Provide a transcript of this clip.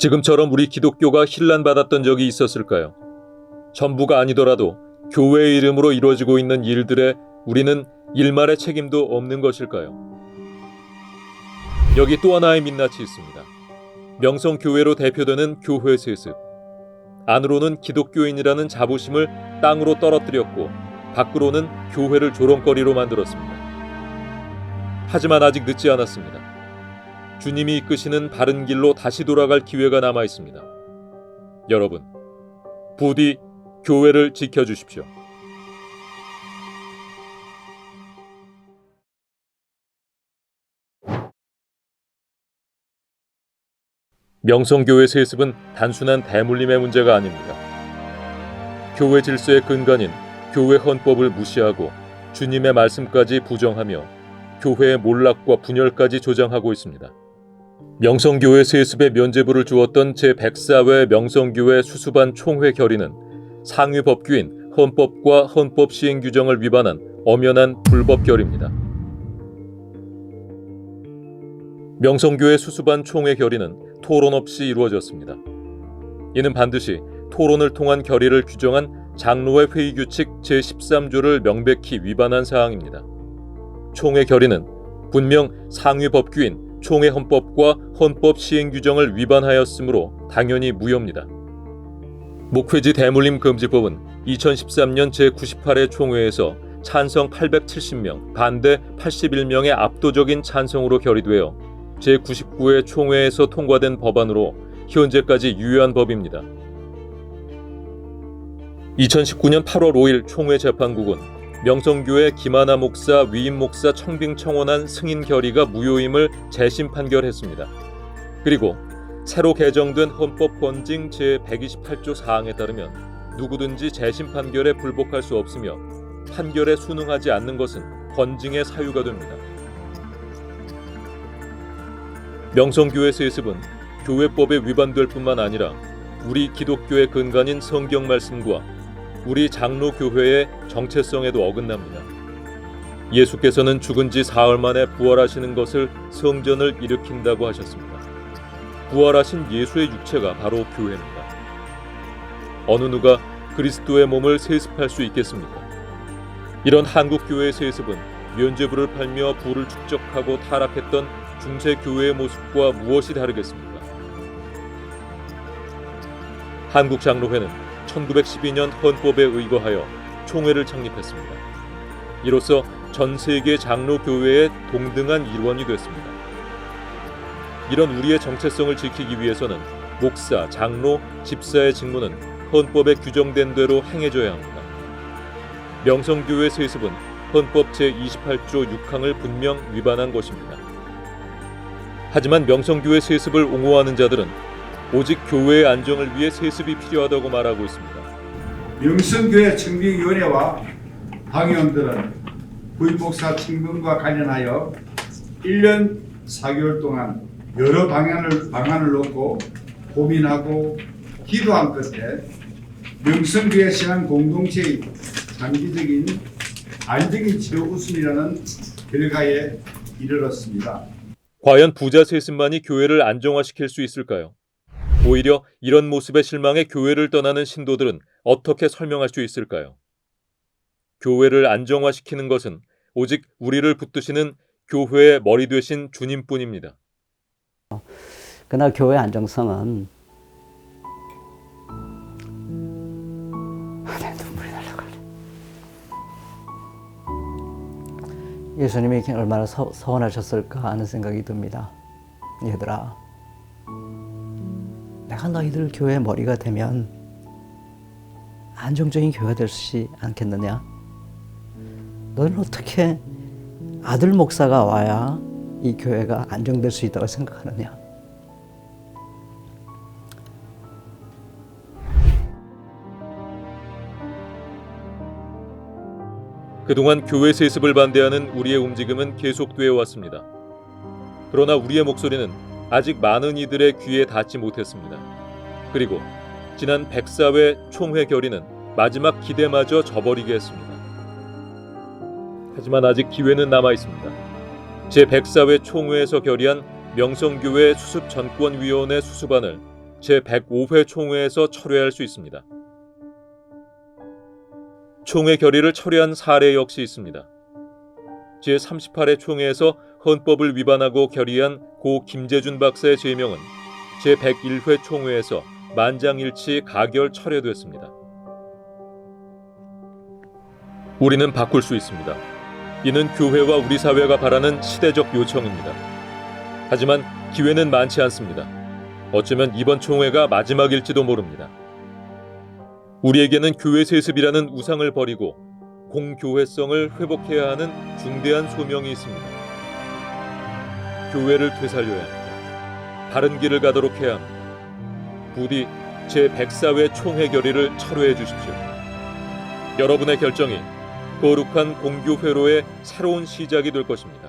지금처럼 우리 기독교가 혼란받았던 적이 있었을까요? 전부가 아니더라도 교회의 이름으로 이루어지고 있는 일들에 우리는 일말의 책임도 없는 것일까요? 여기 또 하나의 민낯이 있습니다. 명성교회로 대표되는 교회 세습. 안으로는 기독교인이라는 자부심을 땅으로 떨어뜨렸고 밖으로는 교회를 조롱거리로 만들었습니다. 하지만 아직 늦지 않았습니다. 주님이 이끄시는 바른 길로 다시 돌아갈 기회가 남아 있습니다. 여러분, 부디 교회를 지켜주십시오. 명성교회 세습은 단순한 대물림의 문제가 아닙니다. 교회 질서의 근간인 교회 헌법을 무시하고 주님의 말씀까지 부정하며 교회의 몰락과 분열까지 조장하고 있습니다. 명성교회 세습에 면죄부를 주었던 제104회 명성교회 수수반 총회 결의는 상위 법규인 헌법과 헌법 시행 규정을 위반한 엄연한 불법 결의입니다. 명성교회 수수반 총회 결의는 토론 없이 이루어졌습니다. 이는 반드시 토론을 통한 결의를 규정한 장로회 회의 규칙 제13조를 명백히 위반한 사항입니다. 총회 결의는 분명 상위 법규인 총회 헌법과 헌법 시행 규정을 위반하였으므로 당연히 무효입니다. 목회지 대물림 금지법은 2013년 제98회 총회에서 찬성 870명, 반대 81명의 압도적인 찬성으로 결의되어 제99회 총회에서 통과된 법안으로 현재까지 유효한 법입니다. 2019년 8월 5일 총회 재판국은 명성교회 김하나 목사, 위임 목사 청빙 청원한 승인 결의가 무효임을 재심 판결했습니다. 그리고 새로 개정된 헌법 권징 제128조 사항에 따르면 누구든지 재심 판결에 불복할 수 없으며 판결에 순응하지 않는 것은 권징의 사유가 됩니다. 명성교회 세습은 교회법에 위반될 뿐만 아니라 우리 기독교의 근간인 성경 말씀과 우리 장로교회의 정체성에도 어긋납니다. 예수께서는 죽은 지 사흘 만에 부활하시는 것을 성전을 일으킨다고 하셨습니다. 부활하신 예수의 육체가 바로 교회입니다. 어느 누가 그리스도의 몸을 세습할 수 있겠습니까? 이런 한국교회의 세습은 면죄부를 팔며 부를 축적하고 타락했던 중세교회의 모습과 무엇이 다르겠습니까? 한국장로회는 1912년 헌법에 의거하여 총회를 창립했습니다. 이로써 전 세계 장로교회의 동등한 일원이 됐습니다. 이런 우리의 정체성을 지키기 위해서는 목사, 장로, 집사의 직무는 헌법에 규정된 대로 행해져야 합니다. 명성교회 세습은 헌법 제28조 6항을 분명 위반한 것입니다. 하지만 명성교회 세습을 옹호하는 자들은 오직 교회의 안정을 위해 세습이 필요하다고 말하고 있습니다. 명성교회 청빙위원회와 당의원들은 부임목사 청빙과 관련하여 1년 4개월 동안 여러 방안을 놓고 고민하고 기도한 끝에 명성교회 신앙 공동체의 장기적인 안정이 최우선이라는 결과에 이르렀습니다. 과연 부자 세습만이 교회를 안정화시킬 수 있을까요? 오히려 이런 모습에 실망해 교회를 떠나는 신도들은 어떻게 설명할 수 있을까요? 교회를 안정화시키는 것은 오직 우리를 붙드시는 교회의 머리 되신 주님뿐입니다. 그러나 교회의 안정성은 내 눈물이 날라가네. 예수님이 얼마나 서운하셨을까 하는 생각이 듭니다. 얘들아, 내가 너희들 교회의 머리가 되면 안정적인 교회가 될 수 않겠느냐? 너는 어떻게 아들 목사가 와야 이 교회가 안정될 수 있다고 생각하느냐? 그동안 교회 세습을 반대하는 우리의 움직임은 계속되어 왔습니다. 그러나 우리의 목소리는 아직 많은 이들의 귀에 닿지 못했습니다. 그리고 지난 104회 총회 결의는 마지막 기대마저 저버리게 했습니다. 하지만 아직 기회는 남아 있습니다. 제104회 총회에서 결의한 명성교회 수습전권위원회 수습안을 제105회 총회에서 철회할 수 있습니다. 총회 결의를 철회한 사례 역시 있습니다. 제38회 총회에서 헌법을 위반하고 결의한 고 김재준 박사의 제명은 제101회 총회에서 만장일치 가결 철회됐습니다. 우리는 바꿀 수 있습니다. 이는 교회와 우리 사회가 바라는 시대적 요청입니다. 하지만 기회는 많지 않습니다. 어쩌면 이번 총회가 마지막일지도 모릅니다. 우리에게는 교회 세습이라는 우상을 버리고 공교회성을 회복해야 하는 중대한 소명이 있습니다. 교회를 되살려야 합니다. 바른 길을 가도록 해야 합니다. 부디 제104회 총회 결의를 철회해 주십시오. 여러분의 결정이 거룩한 공교회로의 새로운 시작이 될 것입니다.